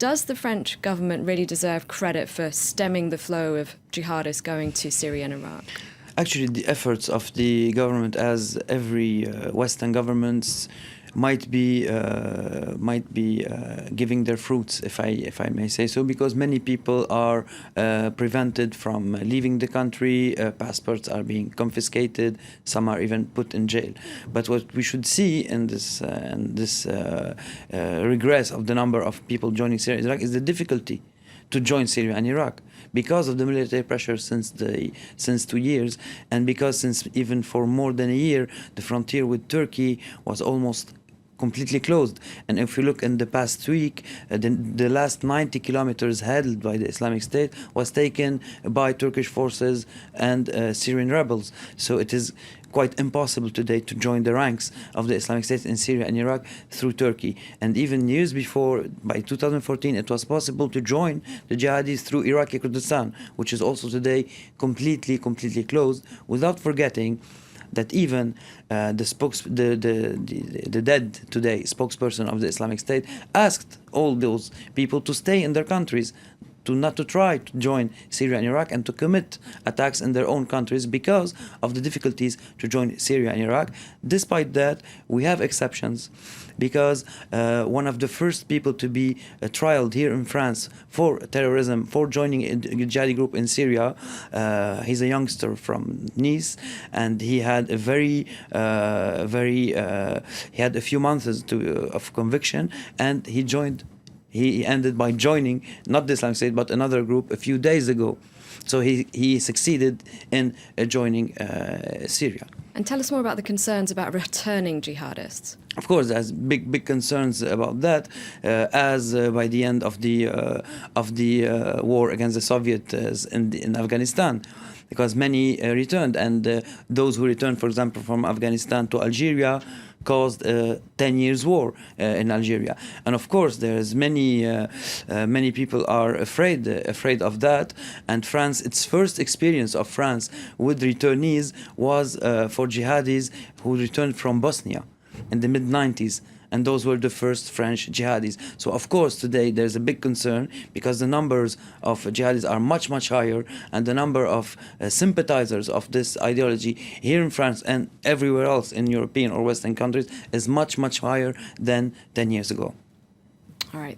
Does the French government really deserve credit for stemming the flow of jihadists going to Syria and Iraq? Actually, the efforts of the government, as every Western governments, might be giving their fruits, if I may say so, because many people are prevented from leaving the country. Passports are being confiscated. Some are even put in jail. But what we should see in this regress of the number of people joining Syria and Iraq is the difficulty to join Syria and Iraq because of the military pressure since 2 years, and because since even for more than a year the frontier with Turkey was almost completely closed. And if you look in the past week, the last 90 kilometers held by the Islamic State was taken by Turkish forces and Syrian rebels. So it is quite impossible today to join the ranks of the Islamic State in Syria and Iraq through Turkey. And even years before, by 2014, it was possible to join the jihadis through Iraqi Kurdistan, which is also today completely closed, without forgetting that even the dead today spokesperson of the Islamic State asked all those people to stay in their countries, not to try to join Syria and Iraq and to commit attacks in their own countries because of the difficulties to join Syria and Iraq. Despite that, we have exceptions, because one of the first people to be trialed here in France for terrorism, for joining a jihadi group in Syria, he's a youngster from Nice, and he had a he had a few months of conviction, and he ended by joining not the Islamic State but another group a few days ago. So he succeeded in joining Syria. And tell us more about the concerns about returning jihadists. Of course, there's big concerns about that, as by the end of the war against the Soviets in Afghanistan, because many returned, and those who returned, for example, from Afghanistan to Algeria, caused a 10 years war in Algeria. And of course, there's many people are afraid of that. And France, its first experience of France with returnees was for jihadis who returned from Bosnia in the mid-90s. And those were the first French jihadis. So of course today there's a big concern, because the numbers of jihadis are much higher, and the number of sympathizers of this ideology here in France and everywhere else in European or Western countries is much higher than 10 years ago. All right.